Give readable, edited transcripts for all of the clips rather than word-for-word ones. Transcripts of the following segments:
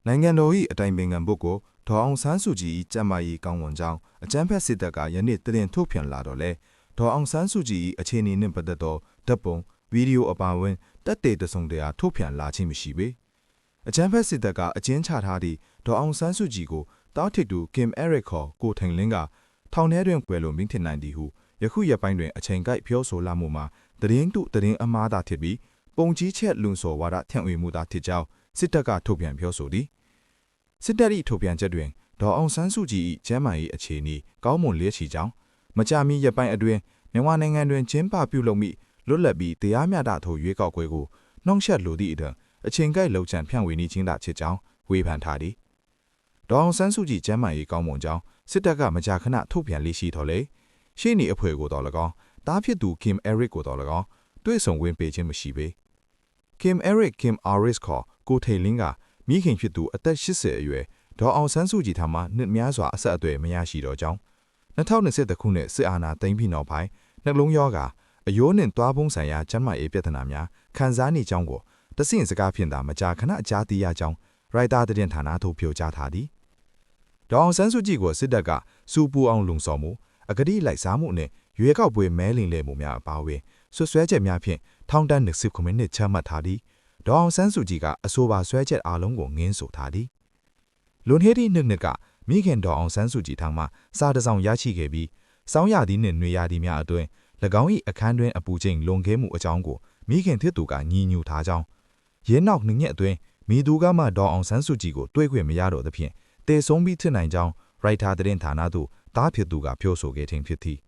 နိုင်ငံတော်၏အတိုင်ပင်ခံပုဂ္ဂိုလ်ဒေါ်အောင်ဆန်းစုကြည်၏ကျန်းမာရေးကောင်းမွန်ကြောင်းအကြမ်းဖက်စစ်တပ်ကယနေ့သတင်းထုတ်ပြန်လာတော့လေဒေါ်အောင်ဆန်းစုကြည်၏အခြေအနေနှင့်ပတ်သက်သောဓာတ်ပုံဗီဒီယိုအပါအဝင်တက်တေတစုံတရာထုတ်ပြန်လာခြင်းမရှိပေအကြမ်းဖက်စစ်တပ်ကအကျဉ်းချထားသည့်ဒေါ်အောင်ဆန်းစုကြည်ကိုတားထစ်သူကင်အဲရစ်ခေါ်ကိုထိန်လင်းကထောင်ထဲတွင်ကွယ်လွန်ပြီးထင်နိုင်သည်ဟုယခုရက်ပိုင်းတွင်အချိန်ကိုက်ပြောဆိုလာမှုမှာသတင်းအမှားသာဖြစ်ပြီးပုံကြီးချက်လွန်စော်ဝါဒဖြန့်ဝေမှုသာဖြစ်ကြောင်းစစ်တပ်ကထုတ်ပြန်ပြောဆိုသည်စစ်တပ်၏ထုတ်ပြန်ချက်တွင်ဒေါ်အောင်ဆန်းစုကြည်၏ကျန်းမာရေးအခြေအနေကောင်းမွန်လျက်ရှိကြောင်းမကြာမီရက်ပိုင်းအတွင်းမြန်မာနိုင်ငံတွင်ကျင်းပပြုလုပ်မိလွတ်လပ်ပြီးတရားမျှတသောရွေးကောက်ပွဲကိုနှောင့်ယှက်လိုသည့်အတွက်အချိန်ကိုက်လှုပ်ချန်ဖြန့်ဝေနေခြင်းသာဖြစ်ကြောင်းဝေဖန်ထားသည်ဒေါ်အောင်ဆန်းစုကြည်ကျန်းမာရေးကောင်းမွန်ကြောင်းစစ်တပ်ကမကြာခဏထုတ်ပြန်လေးရှိတော်လေရှေ့နေအဖွဲ့ကိုတော်၎င်းတားဖြစ်သူကင်အဲရစ်ကိုတော်၎င်းတွေ့ဆုံဝင်ပေးခြင်းမရှိပေကင်အဲရစ်အာရစ်ခေါ်ကိုထိန်လင်းကမိခင်ဖြစ်သူအသက်80အရွယ်ဒေါ်အောင်ဆန်းစုကြည်ထံမှနှစ်များစွာအဆက်အသွယ်မရရှိတော့ကြောင်း2021ခုနှစ်စစ်အာဏာသိမ်းပြီးနောက်ပိုင်းနှလုံးရောဂါအယိုးနှင့်သွားပုံးဆိုင်ရာကျန်းမာရေးပြဿနာများခံစားနေကြောင်းကိုတဆင့်စကားဖြင့်သာမကြာခဏအကြားသိရကြောင်းရိုက်တာသတင်းဌာနသို့ပြောကြားထားသည်ဒေါ်အောင်ဆန်းစုကြည်ကိုစစ်တပ်ကစူပူအောင်လုံဆော်မှုအဂတိလိုက်စားမှုနှင့်ရွေးကောက်ပွဲမဲလိမ်လည်မှုများအပါအဝင်ဆွဆွဲချက်များဖြင့်ထောင်ဒဏ်20ခုနှစ်ချမှတ်ထားသည်ဒေါ်အောင်ဆန်းစုကြည်ကအဆိုပါဆွဲချက်အားလုံးကိုငင်းဆိုထားသည်လွန်ဟေတီနှစ်ကမိခင်ဒေါ်အောင်ဆန်းစုကြည်ထံမှစာတစ်စောင်ရရှိခဲ့ပြီးစောင်းရသည်နှင့်နှွေရသည်များအတွင်၎င်း၏အခန်းတွင်အပူချိန်လွန်ကဲမှုအကြောင်းကိုမိခင်ဖြစ်သူကညှိညူထားကြောင်းရင်းနောက်နှစ်ရက်အတွင်းမိသူကမှဒေါ်အောင်ဆန်းစုကြည်ကိုတွေ့ခွင့်မရတော့သဖြင့်တေဆုံးပြီးဖြစ်နိုင်ကြောင်းရိုက်တာသတင်းဌာနသို့တားဖြစ်သူကပြောဆိုခဲ့ခြင်းဖြစ်သည်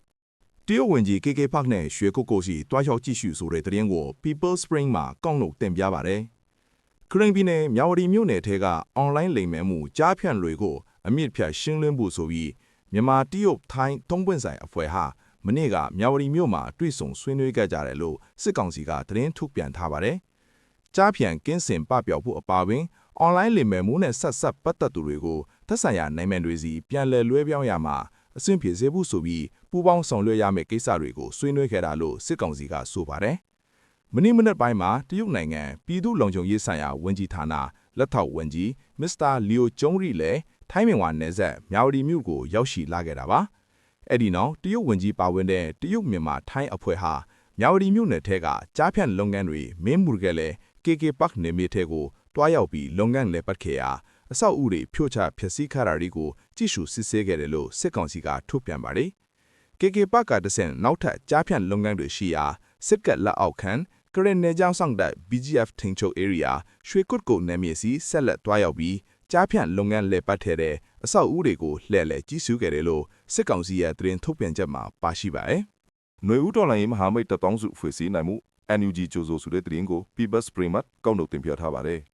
တရုတ်ဝန်ကြီး KK Park နဲ့ရွှေကုတ်ကိုစီတွားရောက်ကြည့်ရှုဆိုတဲ့သတင်းကို People Spring မှာကောက်လို့တင်ပြပါတယ်။ခရင်ပြည်နယ်မြဝတီမြို့နယ်ထဲကအွန်လိုင်းလိမ်မဲ့မှုကြားဖြန့်တွေကိုအမြင့်ဖြတ်ရှင်းလင်းဖို့ဆိုပြီးမြန်မာတရုတ်ထိုင်းသုံးပွင့်ဆိုင်အဖွဲ့ဟာမနေ့ကမြဝတီမြို့မှာတွေ့ဆုံဆွေးနွေးခဲ့ကြတယ်လို့စစ်ကောင်စီကသတင်းထုတ်ပြန်ထားပါတယ်။ကြားဖြန့်ကင်းစင်ပပျောက်ဖို့အပါအဝင်အွန်လိုင်းလိမ်မဲ့မှုနဲ့ဆက်ပတ်သက်သူတွေကိုသက်ဆိုင်ရာနိုင်ငံတွေစီပြန်လည်လွှဲပြောင်းရမှာအဆင့်ပြေစေဖို့ဆိုပြီးပူးပေါင်းဆောင်ရွက်ရမယ့်ကိစ္စတွေကိုဆွေးနွေးခဲ့တာလို့စစ်ကောင်စီကဆိုပါတယ်။မနေ့မနက်ပိုင်းမှာတရုတ်နိုင်ငံပြည်သူ့လုံခြုံရေးဆိုင်ရာဝန်ကြီးဌာနလက်ထောက်ဝန်ကြီးမစ္စတာလီယိုကျုံးရီလည်းထိုင်းမြန်မာနယ်စပ်မြဝတီမြို့ကိုရောက်ရှိလာခဲ့တာပါ။အဲ့ဒီနောက်တရုတ်ဝန်ကြီးပါဝင်တဲ့တရုတ်မြန်မာထိုင်းအဖွဲ့ဟာမြဝတီမြို့နယ်ထဲကကြားဖြန့်လုပ်ငန်းတွေမင်းမှုခဲ့လေ KK Park နယ်မြေထဲကိုတွားရောက်ပြီးလုပ်ငန်းလည်ပတ်ခဲ့ရာအဆောက်အဦတွေဖြိုချဖျက်ဆီးခါတာတွေကိုကြည့်ရှုစစ်ဆေးခဲ့တယ်လို့စစ်ကောင်စီကထုတ်ပြန်ပါတယ်။ KK Park ကတဆင့်နောက်ထပ်ကြားဖြန့်လုပ်ငန်းတွေရှိရာစစ်ကပ်လက်အောက်ခံကရင်နယ်ကြောင်းဆောင်တဲ့ BGF ထိန်ချုပ် area ရွှေကုတ်ကိုနယ်မြေစီဆက်လက်တွားရောက်ပြီးကြားဖြန့်လုပ်ငန်းလည်ပတ်တဲ့အဆောက်အဦတွေကိုလှည့်လည်ကြည့်ရှုခဲ့တယ်လို့စစ်ကောင်စီရဲ့သတင်းထုတ်ပြန်ချက်မှာပါရှိပါတယ်။ຫນွေဦးတော်လိုင်းမဟာမိတ်တပ်ပေါင်းစုဖွဲ့စည်းနိုင်မှု NUG ကြိုးဆိုဆိုတဲ့သတင်းကို People Spring မှာကောက်နှုတ်တင်ပြထားပါတယ်။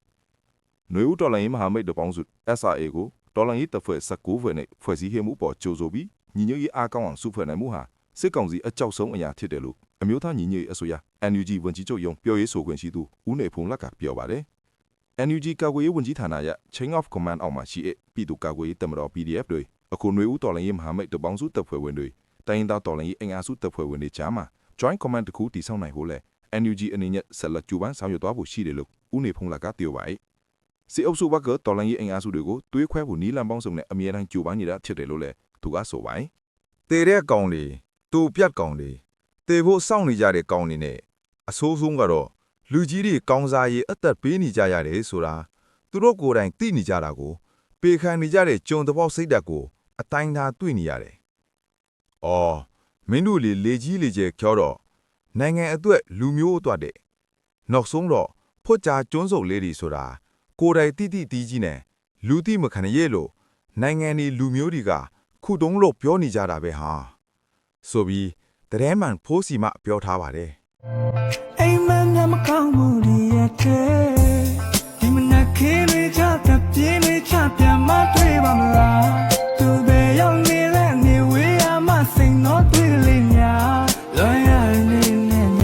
ຫນွေဦးတော်လိုင်းမဟာမိတ်တပ်ပေါင်းစု SRA ကိုတော်လိုင်းရေးတပ်ဖွဲ့19ဖွဲ့နဲ့ဖွဲ့စည်းခဲ့မှုပေါ်ကြိုးဆိုပြီးညီညွတ်ရေးအားကောင်းအောင်စုဖွဲ့နိုင်မှုဟာစစ်ကောင်စီအကြောက်ဆုံးအရာဖြစ်တယ်လို့အမျိုးသားညီညွတ်ရေးအစိုးရ NUG ဝန်ကြီးချုပ်ရုံးပြောရေးဆိုခွင့်ရှိသူဦးနေဖုံးလက်ကပြောပါတယ်။ NUG ကာကွယ်ရေးဝန်ကြီးဌာနရဲ့ Chain of Command အောက်မှာရှိတဲ့ပြည်သူ့ကာကွယ်ရေးတပ်မတော် PDF တွေအခုຫນွေဦးတော်လိုင်းရေးမဟာမိတ်တပ်ပေါင်းစုတပ်ဖွဲ့ဝင်တွေတိုင်းဒေသတော်လိုင်းရေးအင်အားစုတပ်ဖွဲ့ဝင်တွေကြားမှာ Joint Command တစ်ခုတည်ဆောက်နိုင်ဖို့လဲ NUG အနေနဲ့ဆက်လက်ကြိုးပမ်းဆောင်ရွက်သွားဖို့ရှိတယ်လို့ဦးနေဖုံးလက်ကပြောပါတယ်။စစ်အုပ်စုဘက်ကတော်လိုင်းရေးအင်အားစုတွေကိုတွေးခွဲဖို့နီးလန်းပေါင်းစုံနဲ့အမြဲတမ်းကြိုးပမ်းနေတာဖြစ်တယ်လို့လဲသူကဆိုပါတယ်။ တေတဲ့ကောင်တွေတူပြတ်ကောင်တွေတေဖို့စောင့်နေကြတဲ့ကောင်တွေနဲ့အဆိုးဆုံးကတော့လူကြီးတွေကောင်းစားရေးအသက်ပေးနေကြရတယ်ဆိုတာသူတို့ကိုယ်တိုင်သိနေကြတာကိုပေခံနေကြတဲ့ကြုံတပေါက်စိတ်ဓာတ်ကိုအတိုင်းသားတွေ့နေရတယ်။အော်မင်းတို့လေကြီးလေကျဲကြောတော့နိုင်ငံအတွက်လူမျိုးအတွက်တဲ့နောက်ဆုံးတော့ဖွတ်ကြကျွန်းစုံလေးတွေဆိုတာကိုယ်တိုင်တိတိတီးကြီးနဲ့လူတိမခံရဲလို့နိုင်ငံဒီလူမျိုးတွေကခုတုံးလို့ပြောနေကြတာပဲဟာဆိုပြီးတရဲမှန်ဖိုးစီမပြောထားပါတယ်အိမ်မက်မကောင်းမှုတွေရဲ့